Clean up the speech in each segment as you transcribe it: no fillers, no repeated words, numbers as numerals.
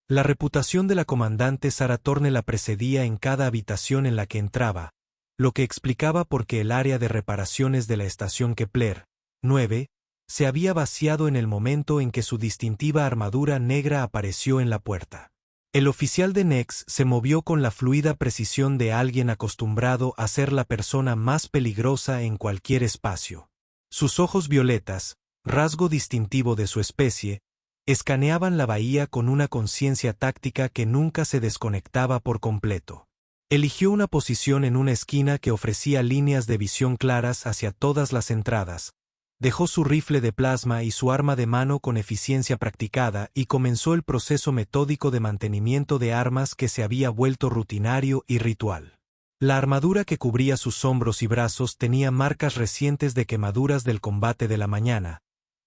La reputación de la comandante Sarah Thorne la precedía en cada habitación en la que entraba, lo que explicaba por qué el área de reparaciones de la estación Kepler 9 se había vaciado en el momento en que su distintiva armadura negra apareció en la puerta. El oficial de Nex se movió con la fluida precisión de alguien acostumbrado a ser la persona más peligrosa en cualquier espacio. Sus ojos violetas, rasgo distintivo de su especie, escaneaban la bahía con una conciencia táctica que nunca se desconectaba por completo. Eligió una posición en una esquina que ofrecía líneas de visión claras hacia todas las entradas, dejó su rifle de plasma y su arma de mano con eficiencia practicada y comenzó el proceso metódico de mantenimiento de armas que se había vuelto rutinario y ritual. La armadura que cubría sus hombros y brazos tenía marcas recientes de quemaduras del combate de la mañana,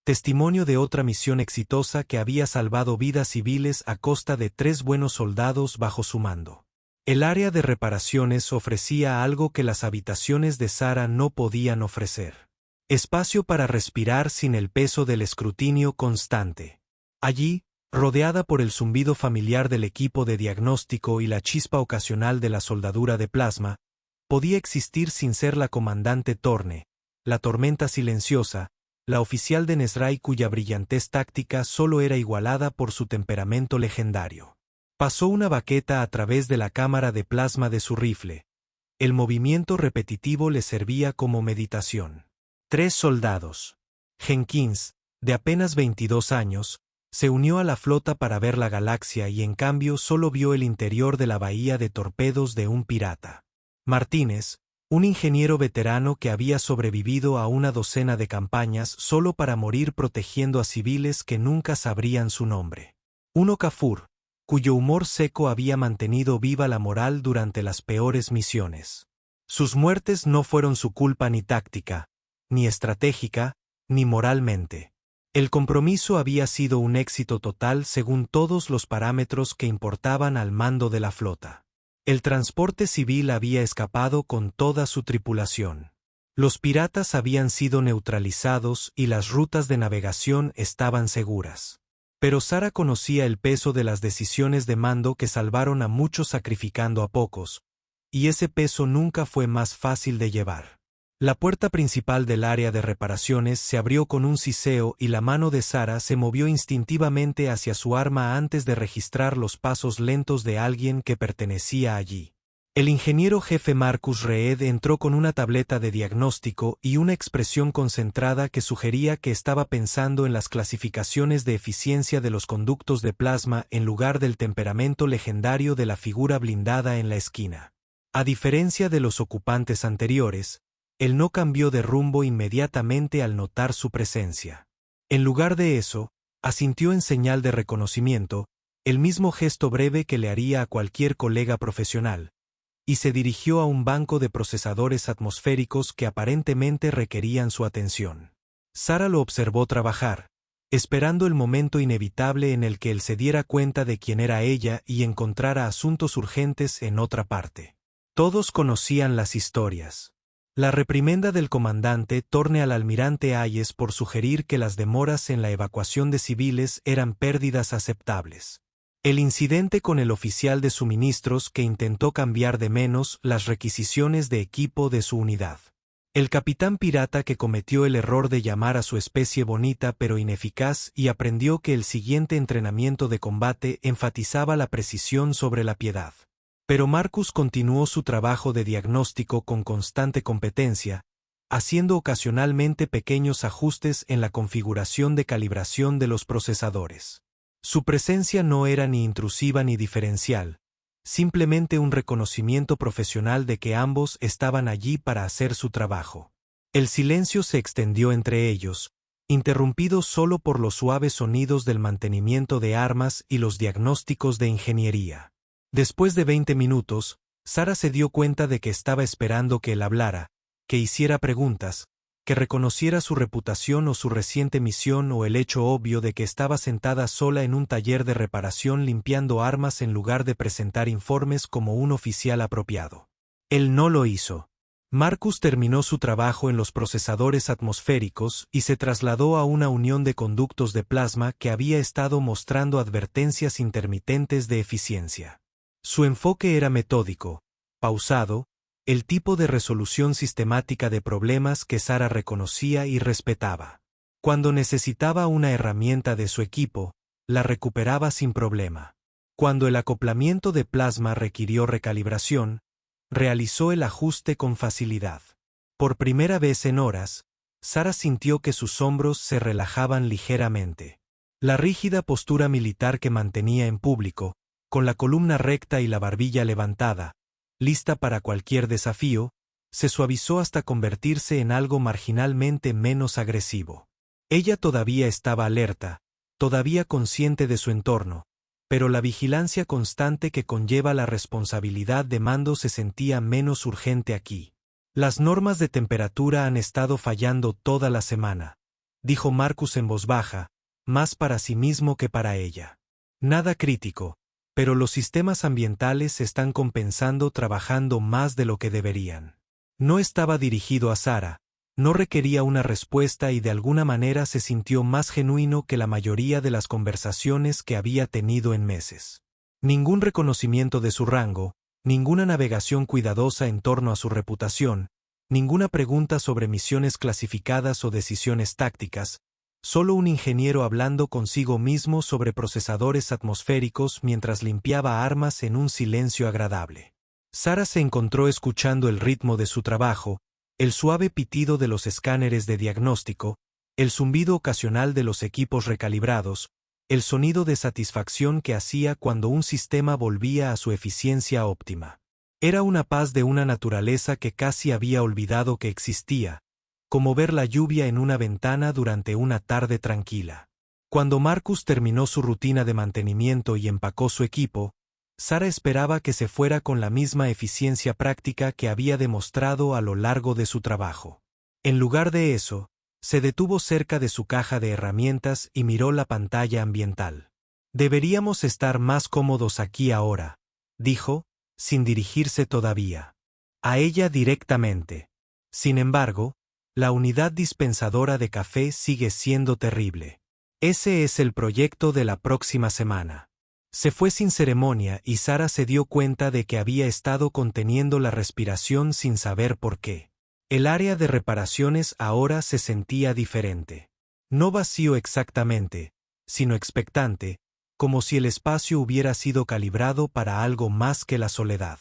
testimonio de otra misión exitosa que había salvado vidas civiles a costa de 3 buenos soldados bajo su mando. El área de reparaciones ofrecía algo que las habitaciones de Sarah no podían ofrecer: espacio para respirar sin el peso del escrutinio constante. Allí, rodeada por el zumbido familiar del equipo de diagnóstico y la chispa ocasional de la soldadura de plasma, podía existir sin ser la comandante Thorne, la tormenta silenciosa, la oficial de Nezrai cuya brillantez táctica solo era igualada por su temperamento legendario. Pasó una baqueta a través de la cámara de plasma de su rifle. El movimiento repetitivo le servía como meditación. 3 soldados. Jenkins, de apenas 22 años, se unió a la flota para ver la galaxia y en cambio solo vio el interior de la bahía de torpedos de un pirata. Martínez, un ingeniero veterano que había sobrevivido a una docena de campañas solo para morir protegiendo a civiles que nunca sabrían su nombre. Un Okafor, cuyo humor seco había mantenido viva la moral durante las peores misiones. Sus muertes no fueron su culpa ni táctica, ni estratégica, ni moralmente. El compromiso había sido un éxito total según todos los parámetros que importaban al mando de la flota. El transporte civil había escapado con toda su tripulación. Los piratas habían sido neutralizados y las rutas de navegación estaban seguras. Pero Sarah conocía el peso de las decisiones de mando que salvaron a muchos sacrificando a pocos, y ese peso nunca fue más fácil de llevar. La puerta principal del área de reparaciones se abrió con un siseo y la mano de Sarah se movió instintivamente hacia su arma antes de registrar los pasos lentos de alguien que pertenecía allí. El ingeniero jefe Marcus Reed entró con una tableta de diagnóstico y una expresión concentrada que sugería que estaba pensando en las clasificaciones de eficiencia de los conductos de plasma en lugar del temperamento legendario de la figura blindada en la esquina. A diferencia de los ocupantes anteriores, él no cambió de rumbo inmediatamente al notar su presencia. En lugar de eso, asintió en señal de reconocimiento, el mismo gesto breve que le haría a cualquier colega profesional, y se dirigió a un banco de procesadores atmosféricos que aparentemente requerían su atención. Sarah lo observó trabajar, esperando el momento inevitable en el que él se diera cuenta de quién era ella y encontrara asuntos urgentes en otra parte. Todos conocían las historias. La reprimenda del comandante Thorne al almirante Hayes por sugerir que las demoras en la evacuación de civiles eran pérdidas aceptables. El incidente con el oficial de suministros que intentó cambiar de menos las requisiciones de equipo de su unidad. El capitán pirata que cometió el error de llamar a su especie bonita pero ineficaz y aprendió que el siguiente entrenamiento de combate enfatizaba la precisión sobre la piedad. Pero Marcus continuó su trabajo de diagnóstico con constante competencia, haciendo ocasionalmente pequeños ajustes en la configuración de calibración de los procesadores. Su presencia no era ni intrusiva ni diferencial, simplemente un reconocimiento profesional de que ambos estaban allí para hacer su trabajo. El silencio se extendió entre ellos, interrumpido solo por los suaves sonidos del mantenimiento de armas y los diagnósticos de ingeniería. Después de 20 minutos, Sarah se dio cuenta de que estaba esperando que él hablara, que hiciera preguntas, que reconociera su reputación o su reciente misión o el hecho obvio de que estaba sentada sola en un taller de reparación limpiando armas en lugar de presentar informes como un oficial apropiado. Él no lo hizo. Marcus terminó su trabajo en los procesadores atmosféricos y se trasladó a una unión de conductos de plasma que había estado mostrando advertencias intermitentes de eficiencia. Su enfoque era metódico, pausado, el tipo de resolución sistemática de problemas que Sara reconocía y respetaba. Cuando necesitaba una herramienta de su equipo, la recuperaba sin problema. Cuando el acoplamiento de plasma requirió recalibración, realizó el ajuste con facilidad. Por primera vez en horas, Sara sintió que sus hombros se relajaban ligeramente. La rígida postura militar que mantenía en público, con la columna recta y la barbilla levantada, lista para cualquier desafío, se suavizó hasta convertirse en algo marginalmente menos agresivo. Ella todavía estaba alerta, todavía consciente de su entorno, pero la vigilancia constante que conlleva la responsabilidad de mando se sentía menos urgente aquí. Las normas de temperatura han estado fallando toda la semana, dijo Marcus en voz baja, más para sí mismo que para ella. Nada crítico, pero los sistemas ambientales están compensando trabajando más de lo que deberían. No estaba dirigido a Sara, no requería una respuesta y de alguna manera se sintió más genuino que la mayoría de las conversaciones que había tenido en meses. Ningún reconocimiento de su rango, ninguna navegación cuidadosa en torno a su reputación, ninguna pregunta sobre misiones clasificadas o decisiones tácticas, solo un ingeniero hablando consigo mismo sobre procesadores atmosféricos mientras limpiaba armas en un silencio agradable. Sara se encontró escuchando el ritmo de su trabajo, el suave pitido de los escáneres de diagnóstico, el zumbido ocasional de los equipos recalibrados, el sonido de satisfacción que hacía cuando un sistema volvía a su eficiencia óptima. Era una paz de una naturaleza que casi había olvidado que existía, como ver la lluvia en una ventana durante una tarde tranquila. Cuando Marcus terminó su rutina de mantenimiento y empacó su equipo, Sara esperaba que se fuera con la misma eficiencia práctica que había demostrado a lo largo de su trabajo. En lugar de eso, se detuvo cerca de su caja de herramientas y miró la pantalla ambiental. Deberíamos estar más cómodos aquí ahora, dijo, sin dirigirse todavía a ella directamente. Sin embargo, la unidad dispensadora de café sigue siendo terrible. Ese es el proyecto de la próxima semana. Se fue sin ceremonia y Sara se dio cuenta de que había estado conteniendo la respiración sin saber por qué. El área de reparaciones ahora se sentía diferente. No vacío exactamente, sino expectante, como si el espacio hubiera sido calibrado para algo más que la soledad.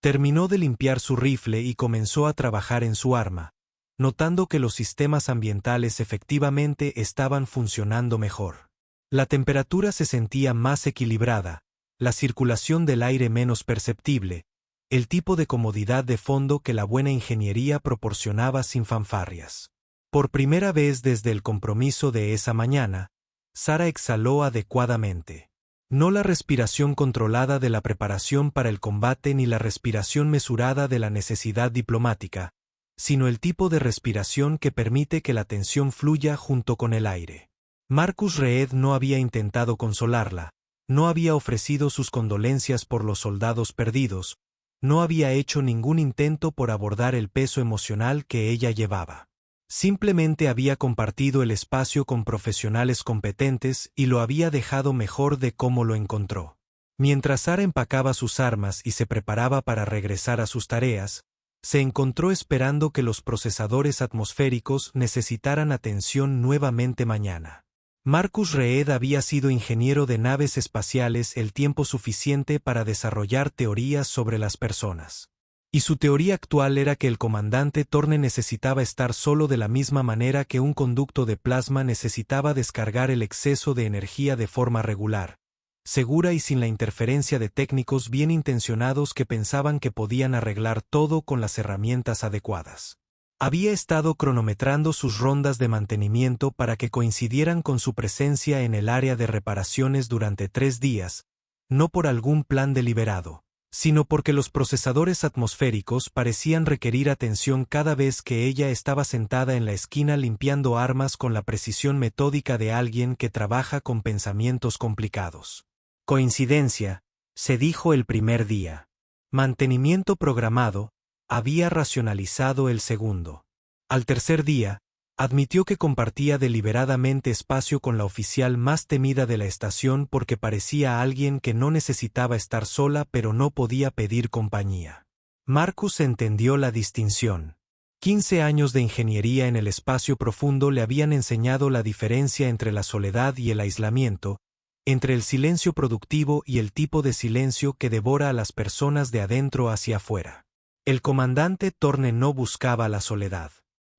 Terminó de limpiar su rifle y comenzó a trabajar en su arma, notando que los sistemas ambientales efectivamente estaban funcionando mejor. La temperatura se sentía más equilibrada, la circulación del aire menos perceptible, el tipo de comodidad de fondo que la buena ingeniería proporcionaba sin fanfarrias. Por primera vez desde el compromiso de esa mañana, Sara exhaló adecuadamente. No la respiración controlada de la preparación para el combate ni la respiración mesurada de la necesidad diplomática, sino el tipo de respiración que permite que la tensión fluya junto con el aire. Marcus Reed no había intentado consolarla, no había ofrecido sus condolencias por los soldados perdidos, no había hecho ningún intento por abordar el peso emocional que ella llevaba. Simplemente había compartido el espacio con profesionales competentes y lo había dejado mejor de cómo lo encontró. Mientras Sara empacaba sus armas y se preparaba para regresar a sus tareas, se encontró esperando que los procesadores atmosféricos necesitaran atención nuevamente mañana. Marcus Reed había sido ingeniero de naves espaciales el tiempo suficiente para desarrollar teorías sobre las personas. Y su teoría actual era que el comandante Torne necesitaba estar solo de la misma manera que un conducto de plasma necesitaba descargar el exceso de energía de forma regular, segura y sin la interferencia de técnicos bien intencionados que pensaban que podían arreglar todo con las herramientas adecuadas. Había estado cronometrando sus rondas de mantenimiento para que coincidieran con su presencia en el área de reparaciones durante 3 días, no por algún plan deliberado, sino porque los procesadores atmosféricos parecían requerir atención cada vez que ella estaba sentada en la esquina limpiando armas con la precisión metódica de alguien que trabaja con pensamientos complicados. Coincidencia, se dijo el primer día. Mantenimiento programado, había racionalizado el segundo. Al tercer día, admitió que compartía deliberadamente espacio con la oficial más temida de la estación porque parecía alguien que no necesitaba estar sola pero no podía pedir compañía. Marcus entendió la distinción. 15 años de ingeniería en el espacio profundo le habían enseñado la diferencia entre la soledad y el aislamiento, entre el silencio productivo y el tipo de silencio que devora a las personas de adentro hacia afuera. El comandante Thorne no buscaba la soledad.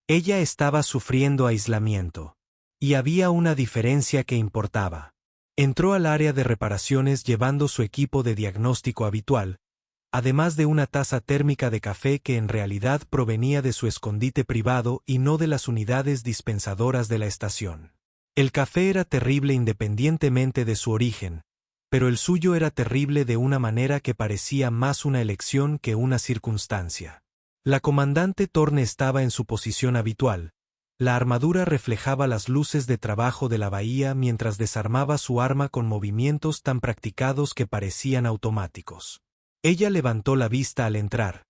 Ella estaba sufriendo aislamiento. Y había una diferencia que importaba. Entró al área de reparaciones llevando su equipo de diagnóstico habitual, además de una taza térmica de café que en realidad provenía de su escondite privado y no de las unidades dispensadoras de la estación. El café era terrible independientemente de su origen, pero el suyo era terrible de una manera que parecía más una elección que una circunstancia. La comandante Thorne estaba en su posición habitual. La armadura reflejaba las luces de trabajo de la bahía mientras desarmaba su arma con movimientos tan practicados que parecían automáticos. Ella levantó la vista al entrar,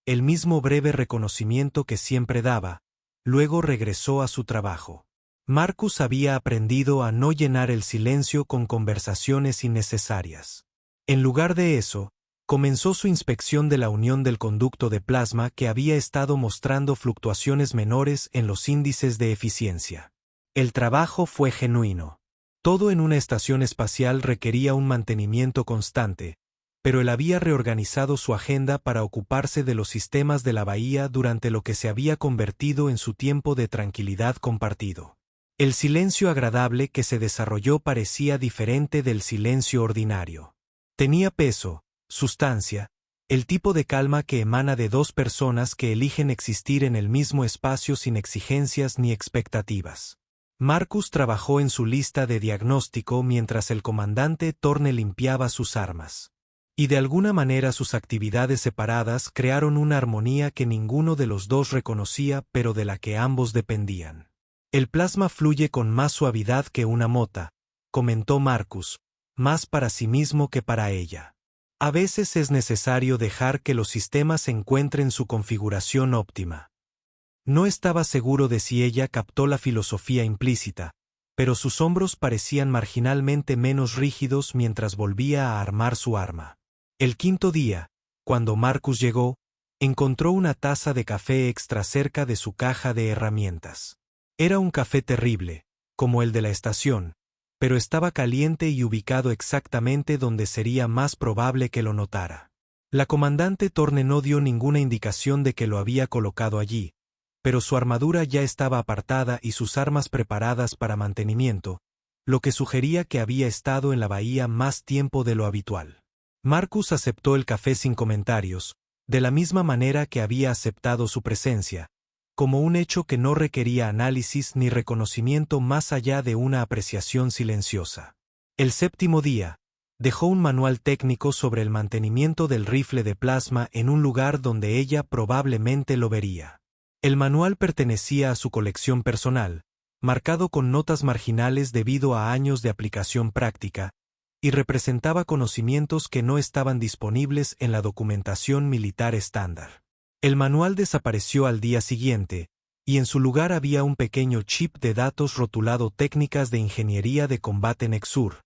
el mismo breve reconocimiento que siempre daba, luego regresó a su trabajo. Marcus había aprendido a no llenar el silencio con conversaciones innecesarias. En lugar de eso, comenzó su inspección de la unión del conducto de plasma que había estado mostrando fluctuaciones menores en los índices de eficiencia. El trabajo fue genuino. Todo en una estación espacial requería un mantenimiento constante, pero él había reorganizado su agenda para ocuparse de los sistemas de la bahía durante lo que se había convertido en su tiempo de tranquilidad compartido. El silencio agradable que se desarrolló parecía diferente del silencio ordinario. Tenía peso, sustancia, el tipo de calma que emana de dos personas que eligen existir en el mismo espacio sin exigencias ni expectativas. Marcus trabajó en su lista de diagnóstico mientras el comandante Thorne limpiaba sus armas. Y de alguna manera sus actividades separadas crearon una armonía que ninguno de los dos reconocía pero de la que ambos dependían. El plasma fluye con más suavidad que una mota, comentó Marcus, más para sí mismo que para ella. A veces es necesario dejar que los sistemas encuentren su configuración óptima. No estaba seguro de si ella captó la filosofía implícita, pero sus hombros parecían marginalmente menos rígidos mientras volvía a armar su arma. El quinto día, cuando Marcus llegó, encontró una taza de café extra cerca de su caja de herramientas. Era un café terrible, como el de la estación, pero estaba caliente y ubicado exactamente donde sería más probable que lo notara. La comandante Thorne no dio ninguna indicación de que lo había colocado allí, pero su armadura ya estaba apartada y sus armas preparadas para mantenimiento, lo que sugería que había estado en la bahía más tiempo de lo habitual. Marcus aceptó el café sin comentarios, de la misma manera que había aceptado su presencia, como un hecho que no requería análisis ni reconocimiento más allá de una apreciación silenciosa. El séptimo día, dejó un manual técnico sobre el mantenimiento del rifle de plasma en un lugar donde ella probablemente lo vería. El manual pertenecía a su colección personal, marcado con notas marginales debido a años de aplicación práctica, y representaba conocimientos que no estaban disponibles en la documentación militar estándar. El manual desapareció al día siguiente, y en su lugar había un pequeño chip de datos rotulado Técnicas de Ingeniería de Combate Nexur,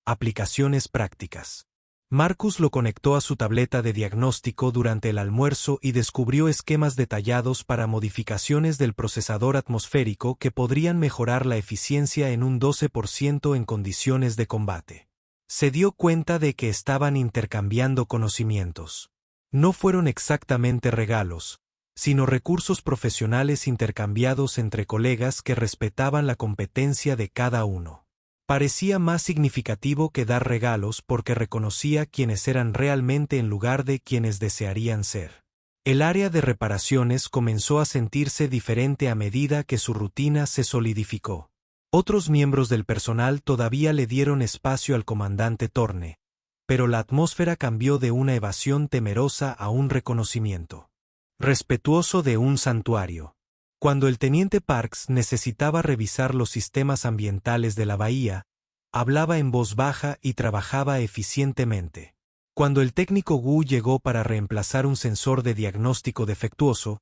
aplicaciones prácticas. Marcus lo conectó a su tableta de diagnóstico durante el almuerzo y descubrió esquemas detallados para modificaciones del procesador atmosférico que podrían mejorar la eficiencia en un 12% en condiciones de combate. Se dio cuenta de que estaban intercambiando conocimientos. No fueron exactamente regalos, sino recursos profesionales intercambiados entre colegas que respetaban la competencia de cada uno. Parecía más significativo que dar regalos porque reconocía quiénes eran realmente en lugar de quienes desearían ser. El área de reparaciones comenzó a sentirse diferente a medida que su rutina se solidificó. Otros miembros del personal todavía le dieron espacio al comandante Thorne, pero la atmósfera cambió de una evasión temerosa a un reconocimiento respetuoso de un santuario. Cuando el teniente Parks necesitaba revisar los sistemas ambientales de la bahía, hablaba en voz baja y trabajaba eficientemente. Cuando el técnico Wu llegó para reemplazar un sensor de diagnóstico defectuoso,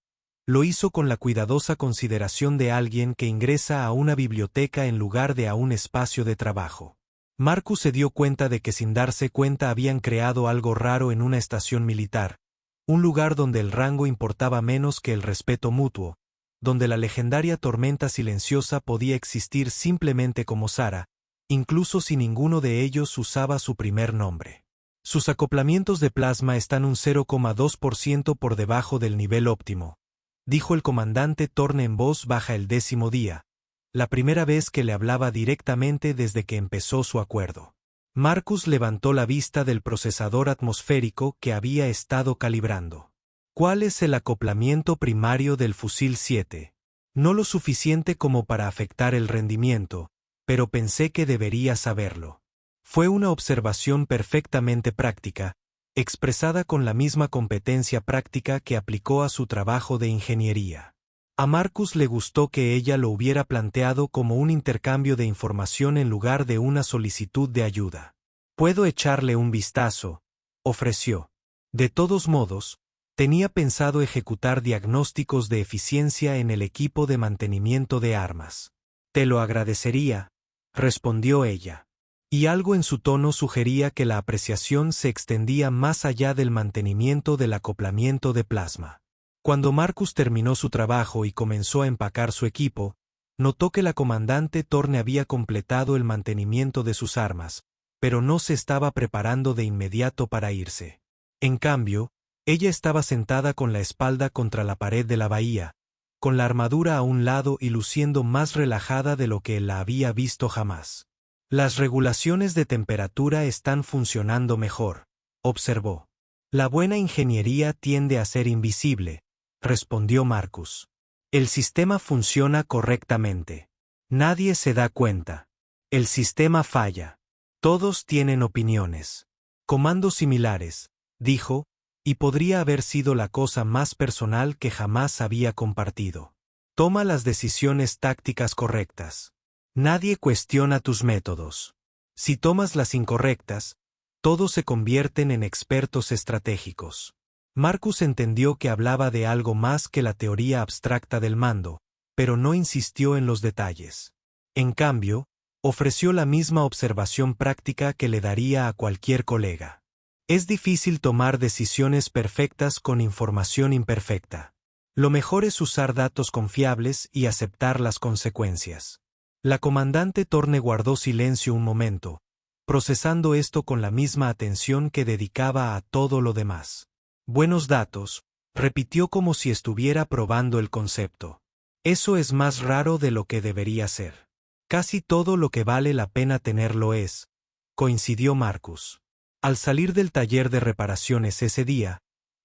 lo hizo con la cuidadosa consideración de alguien que ingresa a una biblioteca en lugar de a un espacio de trabajo. Marcus se dio cuenta de que sin darse cuenta habían creado algo raro en una estación militar, un lugar donde el rango importaba menos que el respeto mutuo, donde la legendaria tormenta silenciosa podía existir simplemente como Sara, incluso si ninguno de ellos usaba su primer nombre. Sus acoplamientos de plasma están un 0,2% por debajo del nivel óptimo, dijo el comandante Thorne en voz baja el 10º día, la primera vez que le hablaba directamente desde que empezó su acuerdo. Marcus levantó la vista del procesador atmosférico que había estado calibrando. ¿Cuál es el acoplamiento primario del fusil 7? No lo suficiente como para afectar el rendimiento, pero pensé que debería saberlo. Fue una observación perfectamente práctica, expresada con la misma competencia práctica que aplicó a su trabajo de ingeniería. A Marcus le gustó que ella lo hubiera planteado como un intercambio de información en lugar de una solicitud de ayuda. «Puedo echarle un vistazo», ofreció. De todos modos, tenía pensado ejecutar diagnósticos de eficiencia en el equipo de mantenimiento de armas. «Te lo agradecería», respondió ella. Y algo en su tono sugería que la apreciación se extendía más allá del mantenimiento del acoplamiento de plasma. Cuando Marcus terminó su trabajo y comenzó a empacar su equipo, notó que la comandante Thorne había completado el mantenimiento de sus armas, pero no se estaba preparando de inmediato para irse. En cambio, ella estaba sentada con la espalda contra la pared de la bahía, con la armadura a un lado y luciendo más relajada de lo que él la había visto jamás. «Las regulaciones de temperatura están funcionando mejor», observó. «La buena ingeniería tiende a ser invisible», respondió Marcus. «El sistema funciona correctamente. Nadie se da cuenta. El sistema falla. Todos tienen opiniones. Comandos similares», dijo, y podría haber sido la cosa más personal que jamás había compartido. «Toma las decisiones tácticas correctas. Nadie cuestiona tus métodos. Si tomas las incorrectas, todos se convierten en expertos estratégicos». Marcus entendió que hablaba de algo más que la teoría abstracta del mando, pero no insistió en los detalles. En cambio, ofreció la misma observación práctica que le daría a cualquier colega. Es difícil tomar decisiones perfectas con información imperfecta. Lo mejor es usar datos confiables y aceptar las consecuencias. La comandante Thorne guardó silencio un momento, procesando esto con la misma atención que dedicaba a todo lo demás. «Buenos datos», repitió como si estuviera probando el concepto. «Eso es más raro de lo que debería ser. Casi todo lo que vale la pena tenerlo es», coincidió Marcus. Al salir del taller de reparaciones ese día,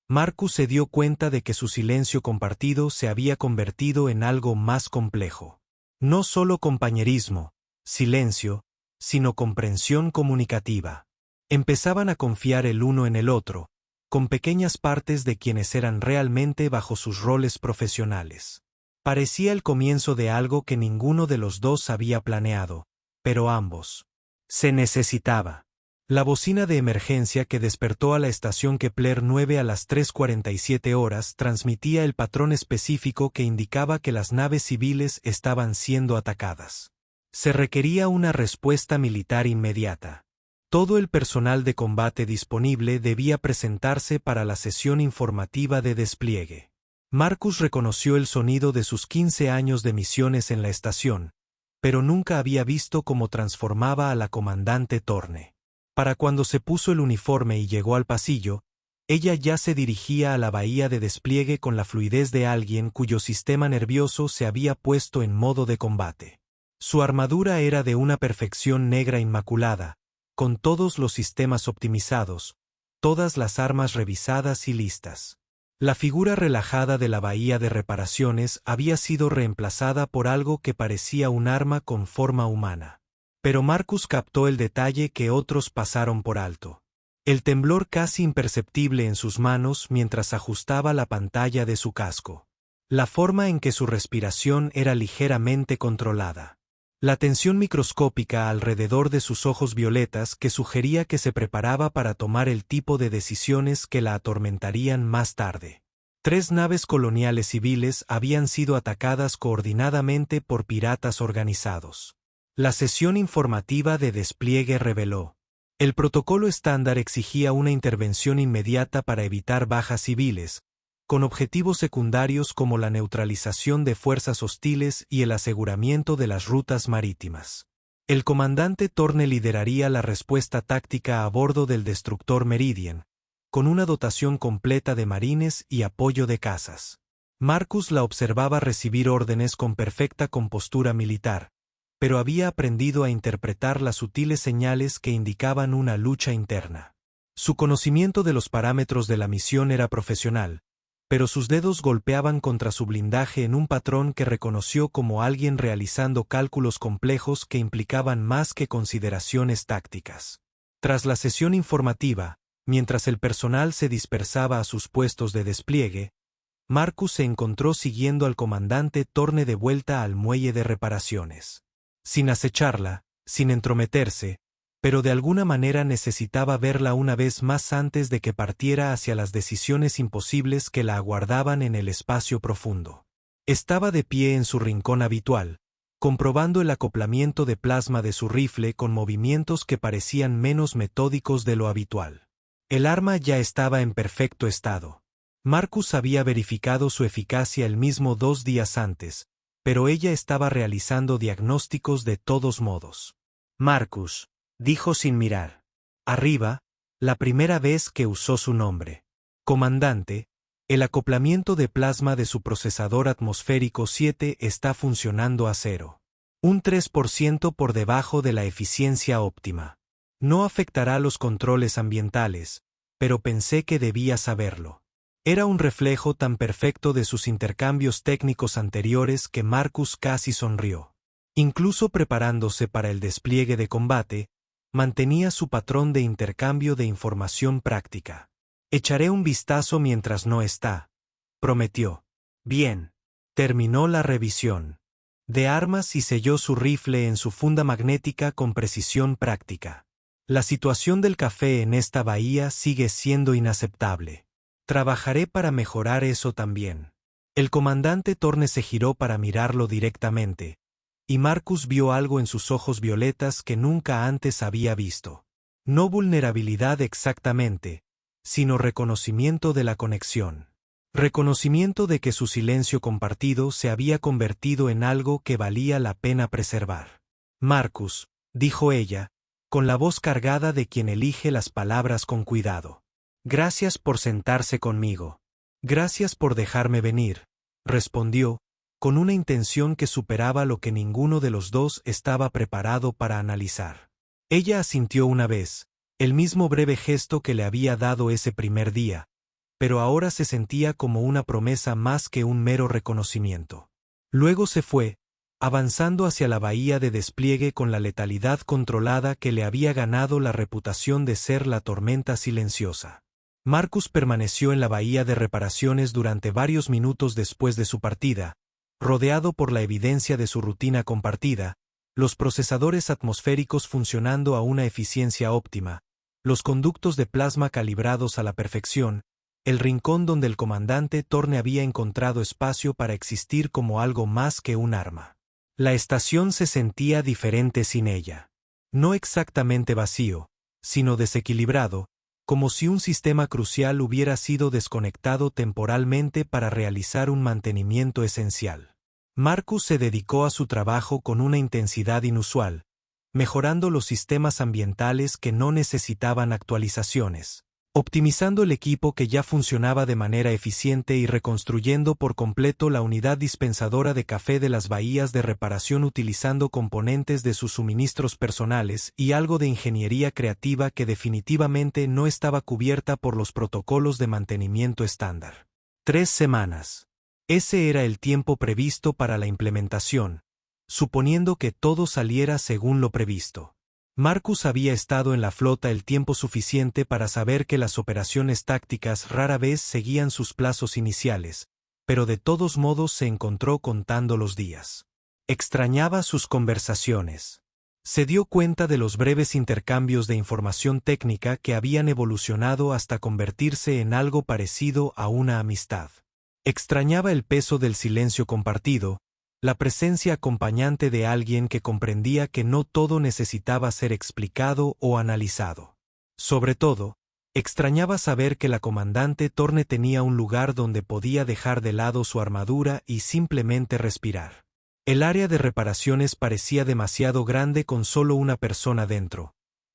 Marcus se dio cuenta de que su silencio compartido se había convertido en algo más complejo. No solo compañerismo, silencio, sino comprensión comunicativa. Empezaban a confiar el uno en el otro, con pequeñas partes de quienes eran realmente bajo sus roles profesionales. Parecía el comienzo de algo que ninguno de los dos había planeado, pero ambos. Se necesitaba. La bocina de emergencia que despertó a la estación Kepler 9 a las 3:47 horas transmitía el patrón específico que indicaba que las naves civiles estaban siendo atacadas. Se requería una respuesta militar inmediata. Todo el personal de combate disponible debía presentarse para la sesión informativa de despliegue. Marcus reconoció el sonido de sus 15 años de misiones en la estación, pero nunca había visto cómo transformaba a la comandante Thorne. Para cuando se puso el uniforme y llegó al pasillo, ella ya se dirigía a la bahía de despliegue con la fluidez de alguien cuyo sistema nervioso se había puesto en modo de combate. Su armadura era de una perfección negra inmaculada, con todos los sistemas optimizados, todas las armas revisadas y listas. La figura relajada de la bahía de reparaciones había sido reemplazada por algo que parecía un arma con forma humana. Pero Marcus captó el detalle que otros pasaron por alto. El temblor casi imperceptible en sus manos mientras ajustaba la pantalla de su casco. La forma en que su respiración era ligeramente controlada. La tensión microscópica alrededor de sus ojos violetas que sugería que se preparaba para tomar el tipo de decisiones que la atormentarían más tarde. 3 naves coloniales civiles habían sido atacadas coordinadamente por piratas organizados. La sesión informativa de despliegue reveló: el protocolo estándar exigía una intervención inmediata para evitar bajas civiles, con objetivos secundarios como la neutralización de fuerzas hostiles y el aseguramiento de las rutas marítimas. El comandante Thorne lideraría la respuesta táctica a bordo del destructor Meridian, con una dotación completa de marines y apoyo de cazas. Marcus la observaba recibir órdenes con perfecta compostura militar, pero había aprendido a interpretar las sutiles señales que indicaban una lucha interna. Su conocimiento de los parámetros de la misión era profesional, pero sus dedos golpeaban contra su blindaje en un patrón que reconoció como alguien realizando cálculos complejos que implicaban más que consideraciones tácticas. Tras la sesión informativa, mientras el personal se dispersaba a sus puestos de despliegue, Marcus se encontró siguiendo al comandante Thorne de vuelta al muelle de reparaciones. Sin acecharla, sin entrometerse, pero de alguna manera necesitaba verla una vez más antes de que partiera hacia las decisiones imposibles que la aguardaban en el espacio profundo. Estaba de pie en su rincón habitual, comprobando el acoplamiento de plasma de su rifle con movimientos que parecían menos metódicos de lo habitual. El arma ya estaba en perfecto estado. Marcus había verificado su eficacia el mismo 2 días antes, pero ella estaba realizando diagnósticos de todos modos. Marcus, dijo sin mirar. Arriba, la primera vez que usó su nombre. Comandante, el acoplamiento de plasma de su procesador atmosférico 7 está funcionando a 0. Un 3% por debajo de la eficiencia óptima. No afectará los controles ambientales, pero pensé que debía saberlo. Era un reflejo tan perfecto de sus intercambios técnicos anteriores que Marcus casi sonrió. Incluso preparándose para el despliegue de combate, mantenía su patrón de intercambio de información práctica. Echaré un vistazo mientras no está, prometió. Bien. Terminó la revisión de armas y selló su rifle en su funda magnética con precisión práctica. La situación del café en esta bahía sigue siendo inaceptable. Trabajaré para mejorar eso también. El comandante Thorne se giró para mirarlo directamente, y Marcus vio algo en sus ojos violetas que nunca antes había visto. No vulnerabilidad exactamente, sino reconocimiento de la conexión. Reconocimiento de que su silencio compartido se había convertido en algo que valía la pena preservar. Marcus, dijo ella, con la voz cargada de quien elige las palabras con cuidado. Gracias por sentarse conmigo. Gracias por dejarme venir, respondió, con una intención que superaba lo que ninguno de los dos estaba preparado para analizar. Ella asintió una vez, el mismo breve gesto que le había dado ese primer día, pero ahora se sentía como una promesa más que un mero reconocimiento. Luego se fue, avanzando hacia la bahía de despliegue con la letalidad controlada que le había ganado la reputación de ser la tormenta silenciosa. Marcus permaneció en la bahía de reparaciones durante varios minutos después de su partida, rodeado por la evidencia de su rutina compartida, los procesadores atmosféricos funcionando a una eficiencia óptima, los conductos de plasma calibrados a la perfección, el rincón donde el comandante Thorne había encontrado espacio para existir como algo más que un arma. La estación se sentía diferente sin ella. No exactamente vacío, sino desequilibrado, como si un sistema crucial hubiera sido desconectado temporalmente para realizar un mantenimiento esencial. Marcus se dedicó a su trabajo con una intensidad inusual, mejorando los sistemas ambientales que no necesitaban actualizaciones, optimizando el equipo que ya funcionaba de manera eficiente y reconstruyendo por completo la unidad dispensadora de café de las bahías de reparación utilizando componentes de sus suministros personales y algo de ingeniería creativa que definitivamente no estaba cubierta por los protocolos de mantenimiento estándar. 3 semanas. Ese era el tiempo previsto para la implementación, suponiendo que todo saliera según lo previsto. Marcus había estado en la flota el tiempo suficiente para saber que las operaciones tácticas rara vez seguían sus plazos iniciales, pero de todos modos se encontró contando los días. Extrañaba sus conversaciones. Se dio cuenta de los breves intercambios de información técnica que habían evolucionado hasta convertirse en algo parecido a una amistad. Extrañaba el peso del silencio compartido, la presencia acompañante de alguien que comprendía que no todo necesitaba ser explicado o analizado. Sobre todo, extrañaba saber que la comandante Thorne tenía un lugar donde podía dejar de lado su armadura y simplemente respirar. El área de reparaciones parecía demasiado grande con solo una persona dentro,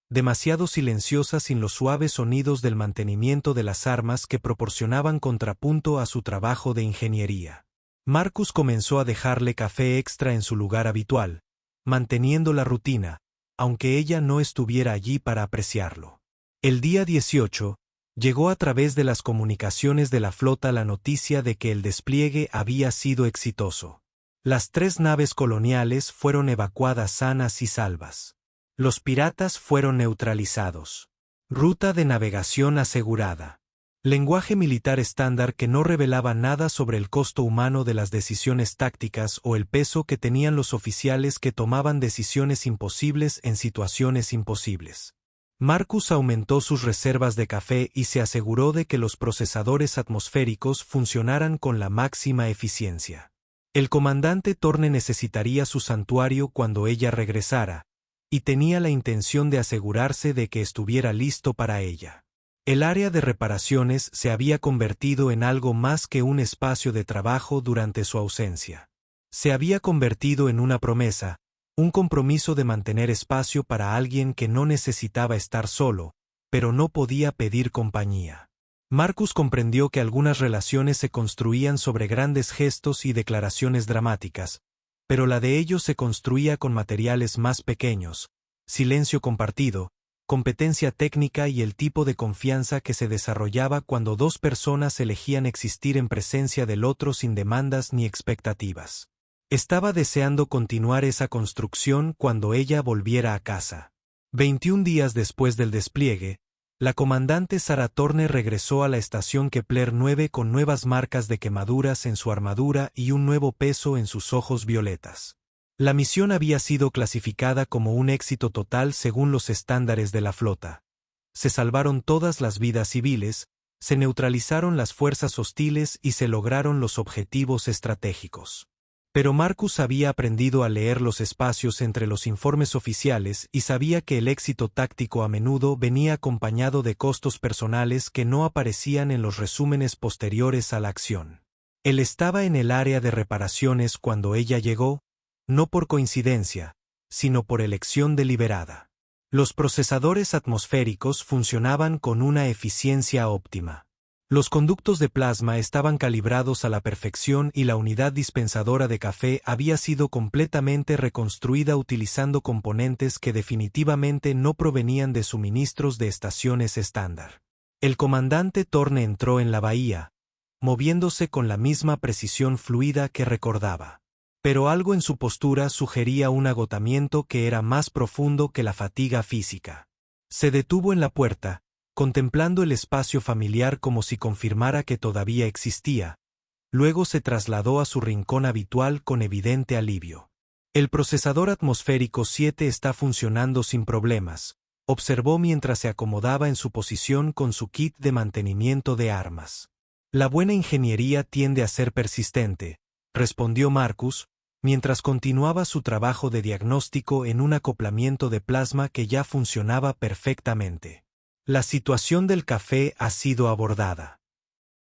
demasiado silenciosa sin los suaves sonidos del mantenimiento de las armas que proporcionaban contrapunto a su trabajo de ingeniería. Marcus comenzó a dejarle café extra en su lugar habitual, manteniendo la rutina, aunque ella no estuviera allí para apreciarlo. El día 18, llegó a través de las comunicaciones de la flota la noticia de que el despliegue había sido exitoso. Las 3 naves coloniales fueron evacuadas sanas y salvas. Los piratas fueron neutralizados. Ruta de navegación asegurada. Lenguaje militar estándar que no revelaba nada sobre el costo humano de las decisiones tácticas o el peso que tenían los oficiales que tomaban decisiones imposibles en situaciones imposibles. Marcus aumentó sus reservas de café y se aseguró de que los procesadores atmosféricos funcionaran con la máxima eficiencia. El comandante Thorne necesitaría su santuario cuando ella regresara, y tenía la intención de asegurarse de que estuviera listo para ella. El área de reparaciones se había convertido en algo más que un espacio de trabajo durante su ausencia. Se había convertido en una promesa, un compromiso de mantener espacio para alguien que no necesitaba estar solo, pero no podía pedir compañía. Marcus comprendió que algunas relaciones se construían sobre grandes gestos y declaraciones dramáticas, pero la de ellos se construía con materiales más pequeños, silencio compartido, competencia técnica y el tipo de confianza que se desarrollaba cuando 2 personas elegían existir en presencia del otro sin demandas ni expectativas. Estaba deseando continuar esa construcción cuando ella volviera a casa. 21 días después del despliegue, la comandante Sarah Thorne regresó a la estación Kepler 9 con nuevas marcas de quemaduras en su armadura y un nuevo peso en sus ojos violetas. La misión había sido clasificada como un éxito total según los estándares de la flota. Se salvaron todas las vidas civiles, se neutralizaron las fuerzas hostiles y se lograron los objetivos estratégicos. Pero Marcus había aprendido a leer los espacios entre los informes oficiales y sabía que el éxito táctico a menudo venía acompañado de costos personales que no aparecían en los resúmenes posteriores a la acción. Él estaba en el área de reparaciones cuando ella llegó, no por coincidencia, sino por elección deliberada. Los procesadores atmosféricos funcionaban con una eficiencia óptima. Los conductos de plasma estaban calibrados a la perfección y la unidad dispensadora de café había sido completamente reconstruida utilizando componentes que definitivamente no provenían de suministros de estaciones estándar. El comandante Thorne entró en la bahía, moviéndose con la misma precisión fluida que recordaba. Pero algo en su postura sugería un agotamiento que era más profundo que la fatiga física. Se detuvo en la puerta, contemplando el espacio familiar como si confirmara que todavía existía. Luego se trasladó a su rincón habitual con evidente alivio. El procesador atmosférico 7 está funcionando sin problemas, observó mientras se acomodaba en su posición con su kit de mantenimiento de armas. La buena ingeniería tiende a ser persistente, respondió Marcus, mientras continuaba su trabajo de diagnóstico en un acoplamiento de plasma que ya funcionaba perfectamente. La situación del café ha sido abordada.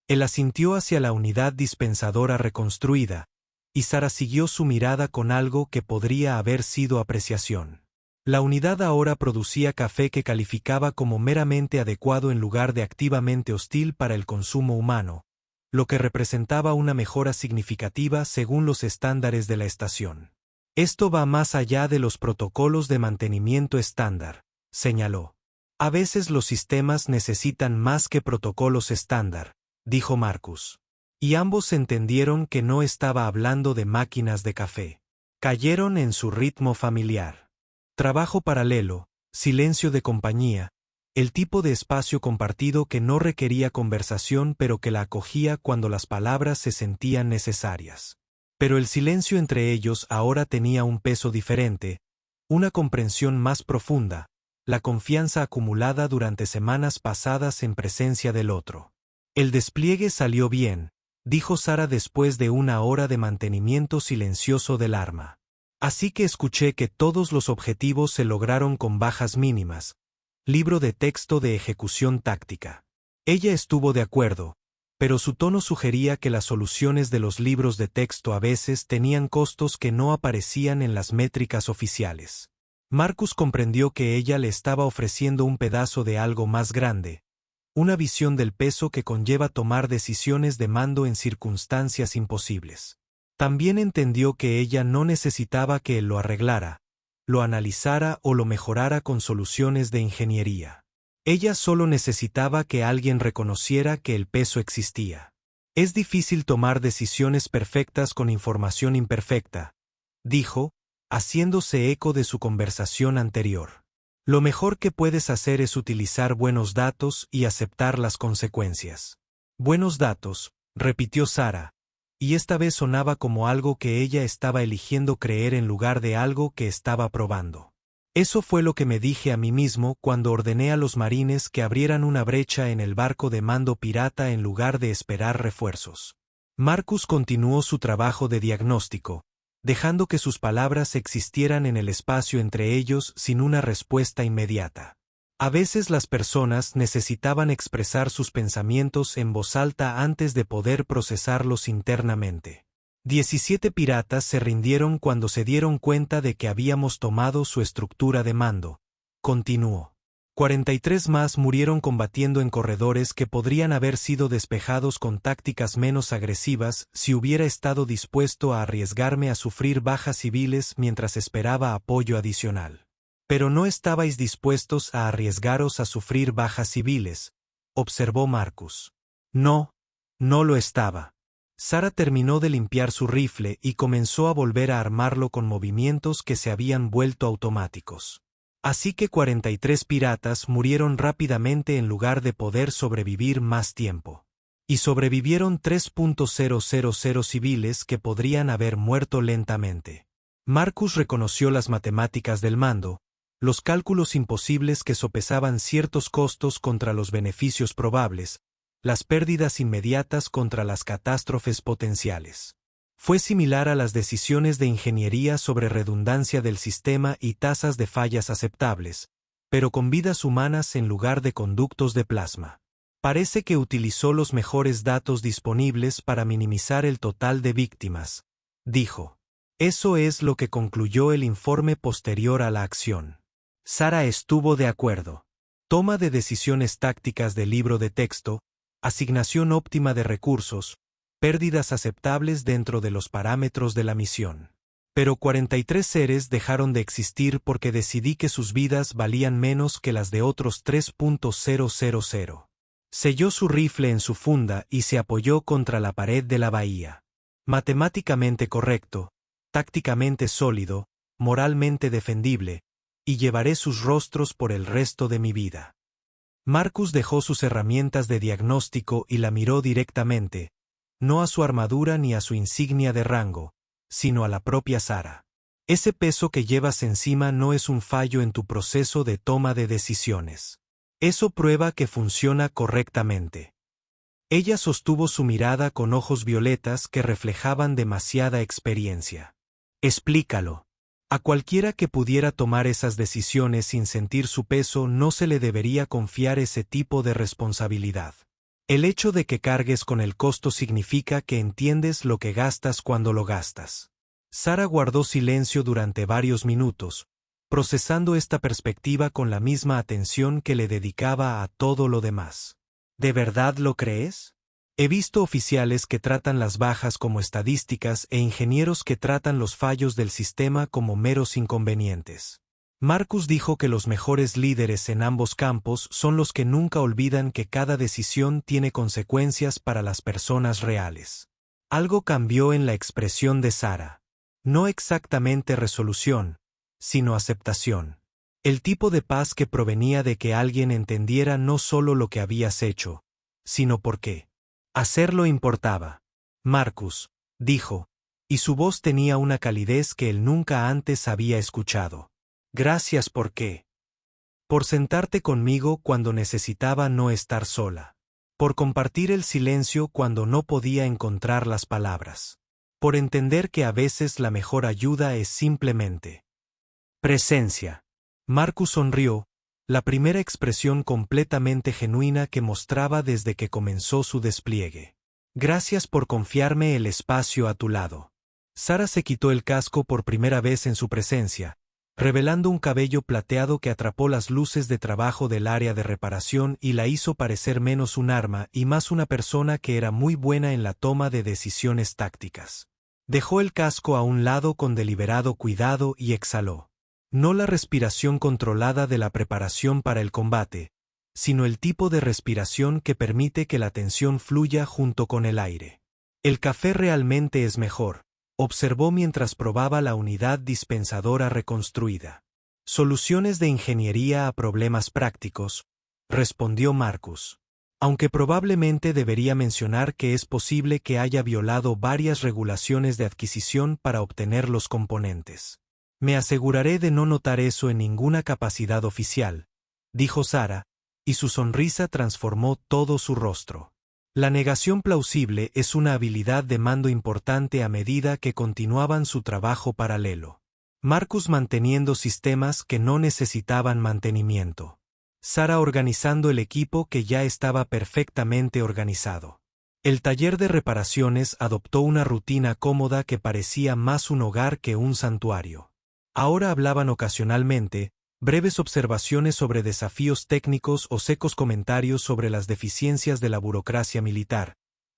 Él asintió hacia la unidad dispensadora reconstruida, y Sarah siguió su mirada con algo que podría haber sido apreciación. La unidad ahora producía café que calificaba como meramente adecuado en lugar de activamente hostil para el consumo humano, lo que representaba una mejora significativa según los estándares de la estación. Esto va más allá de los protocolos de mantenimiento estándar, señaló. A veces los sistemas necesitan más que protocolos estándar, dijo Marcus. Y ambos entendieron que no estaba hablando de máquinas de café. Cayeron en su ritmo familiar. Trabajo paralelo, silencio de compañía, el tipo de espacio compartido que no requería conversación pero que la acogía cuando las palabras se sentían necesarias. Pero el silencio entre ellos ahora tenía un peso diferente, una comprensión más profunda, la confianza acumulada durante semanas pasadas en presencia del otro. El despliegue salió bien, dijo Sara después de una hora de mantenimiento silencioso del arma. Así que escuché que todos los objetivos se lograron con bajas mínimas. Libro de texto de ejecución táctica. Ella estuvo de acuerdo, pero su tono sugería que las soluciones de los libros de texto a veces tenían costos que no aparecían en las métricas oficiales. Marcus comprendió que ella le estaba ofreciendo un pedazo de algo más grande, una visión del peso que conlleva tomar decisiones de mando en circunstancias imposibles. También entendió que ella no necesitaba que él lo arreglara, lo analizara o lo mejorara con soluciones de ingeniería. Ella solo necesitaba que alguien reconociera que el peso existía. Es difícil tomar decisiones perfectas con información imperfecta, dijo, haciéndose eco de su conversación anterior. Lo mejor que puedes hacer es utilizar buenos datos y aceptar las consecuencias. Buenos datos, repitió Sara, y esta vez sonaba como algo que ella estaba eligiendo creer en lugar de algo que estaba probando. Eso fue lo que me dije a mí mismo cuando ordené a los marines que abrieran una brecha en el barco de mando pirata en lugar de esperar refuerzos. Marcus continuó su trabajo de diagnóstico, dejando que sus palabras existieran en el espacio entre ellos sin una respuesta inmediata. A veces las personas necesitaban expresar sus pensamientos en voz alta antes de poder procesarlos internamente. 17 piratas se rindieron cuando se dieron cuenta de que habíamos tomado su estructura de mando, continuó. 43 más murieron combatiendo en corredores que podrían haber sido despejados con tácticas menos agresivas si hubiera estado dispuesto a arriesgarme a sufrir bajas civiles mientras esperaba apoyo adicional. Pero no estabais dispuestos a arriesgaros a sufrir bajas civiles, observó Marcus. No, no lo estaba. Sara terminó de limpiar su rifle y comenzó a volver a armarlo con movimientos que se habían vuelto automáticos. Así que 43 piratas murieron rápidamente en lugar de poder sobrevivir más tiempo. Y sobrevivieron 3.000 civiles que podrían haber muerto lentamente. Marcus reconoció las matemáticas del mando, los cálculos imposibles que sopesaban ciertos costos contra los beneficios probables, las pérdidas inmediatas contra las catástrofes potenciales. Fue similar a las decisiones de ingeniería sobre redundancia del sistema y tasas de fallas aceptables, pero con vidas humanas en lugar de conductos de plasma. Parece que utilizó los mejores datos disponibles para minimizar el total de víctimas, dijo. Eso es lo que concluyó el informe posterior a la acción. Sara estuvo de acuerdo. Toma de decisiones tácticas del libro de texto, asignación óptima de recursos, pérdidas aceptables dentro de los parámetros de la misión. Pero 43 seres dejaron de existir porque decidí que sus vidas valían menos que las de otros 3.000. Selló su rifle en su funda y se apoyó contra la pared de la bahía. Matemáticamente correcto, tácticamente sólido, moralmente defendible, y llevaré sus rostros por el resto de mi vida. Marcus dejó sus herramientas de diagnóstico y la miró directamente, no a su armadura ni a su insignia de rango, sino a la propia Sara. Ese peso que llevas encima no es un fallo en tu proceso de toma de decisiones. Eso prueba que funciona correctamente. Ella sostuvo su mirada con ojos violetas que reflejaban demasiada experiencia. Explícalo. A cualquiera que pudiera tomar esas decisiones sin sentir su peso no se le debería confiar ese tipo de responsabilidad. El hecho de que cargues con el costo significa que entiendes lo que gastas cuando lo gastas. Sara guardó silencio durante varios minutos, procesando esta perspectiva con la misma atención que le dedicaba a todo lo demás. ¿De verdad lo crees? He visto oficiales que tratan las bajas como estadísticas e ingenieros que tratan los fallos del sistema como meros inconvenientes. Marcus dijo que los mejores líderes en ambos campos son los que nunca olvidan que cada decisión tiene consecuencias para las personas reales. Algo cambió en la expresión de Sara. No exactamente resolución, sino aceptación. El tipo de paz que provenía de que alguien entendiera no solo lo que habías hecho, sino por qué. Hacerlo importaba. Marcus, dijo, y su voz tenía una calidez que él nunca antes había escuchado. Gracias por qué. Por sentarte conmigo cuando necesitaba no estar sola. Por compartir el silencio cuando no podía encontrar las palabras. Por entender que a veces la mejor ayuda es simplemente presencia. Marcus sonrió, la primera expresión completamente genuina que mostraba desde que comenzó su despliegue. Gracias por confiarme el espacio a tu lado. Sara se quitó el casco por primera vez en su presencia, revelando un cabello plateado que atrapó las luces de trabajo del área de reparación y la hizo parecer menos un arma y más una persona que era muy buena en la toma de decisiones tácticas. Dejó el casco a un lado con deliberado cuidado y exhaló. No la respiración controlada de la preparación para el combate, sino el tipo de respiración que permite que la tensión fluya junto con el aire. El café realmente es mejor, observó mientras probaba la unidad dispensadora reconstruida. Soluciones de ingeniería a problemas prácticos, respondió Marcus. Aunque probablemente debería mencionar que es posible que haya violado varias regulaciones de adquisición para obtener los componentes. Me aseguraré de no notar eso en ninguna capacidad oficial, dijo Sara, y su sonrisa transformó todo su rostro. La negación plausible es una habilidad de mando importante a medida que continuaban su trabajo paralelo. Marcus manteniendo sistemas que no necesitaban mantenimiento. Sara organizando el equipo que ya estaba perfectamente organizado. El taller de reparaciones adoptó una rutina cómoda que parecía más un hogar que un santuario. Ahora hablaban ocasionalmente, breves observaciones sobre desafíos técnicos o secos comentarios sobre las deficiencias de la burocracia militar,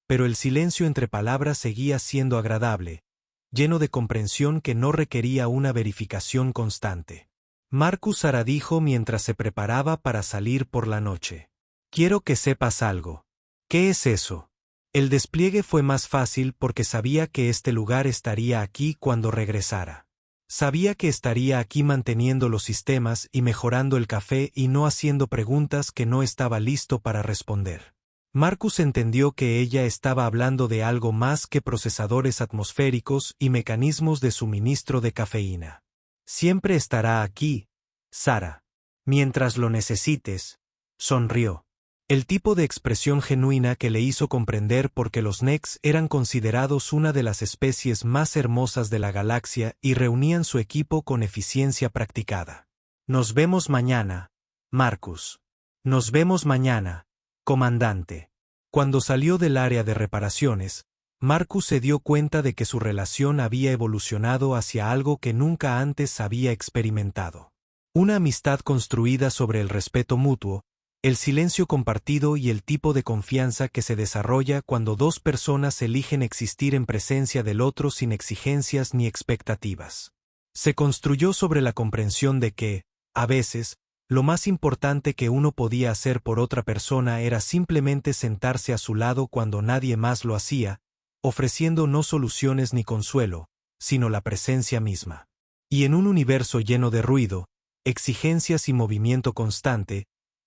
pero el silencio entre palabras seguía siendo agradable, lleno de comprensión que no requería una verificación constante. Marcus Sara dijo mientras se preparaba para salir por la noche. Quiero que sepas algo. ¿Qué es eso? El despliegue fue más fácil porque sabía que este lugar estaría aquí cuando regresara. Sabía que estaría aquí manteniendo los sistemas y mejorando el café y no haciendo preguntas que no estaba listo para responder. Marcus entendió que ella estaba hablando de algo más que procesadores atmosféricos y mecanismos de suministro de cafeína. Siempre estará aquí, Sara. Mientras lo necesites, sonrió. El tipo de expresión genuina que le hizo comprender por qué los Nex eran considerados una de las especies más hermosas de la galaxia y reunían su equipo con eficiencia practicada. Nos vemos mañana, Marcus. Nos vemos mañana, comandante. Cuando salió del área de reparaciones, Marcus se dio cuenta de que su relación había evolucionado hacia algo que nunca antes había experimentado. Una amistad construida sobre el respeto mutuo, el silencio compartido y el tipo de confianza que se desarrolla cuando dos personas eligen existir en presencia del otro sin exigencias ni expectativas. Se construyó sobre la comprensión de que, a veces, lo más importante que uno podía hacer por otra persona era simplemente sentarse a su lado cuando nadie más lo hacía, ofreciendo no soluciones ni consuelo, sino la presencia misma. Y en un universo lleno de ruido, exigencias y movimiento constante,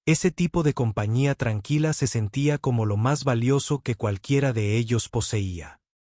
ese tipo de compañía tranquila se sentía como lo más valioso que cualquiera de ellos poseía.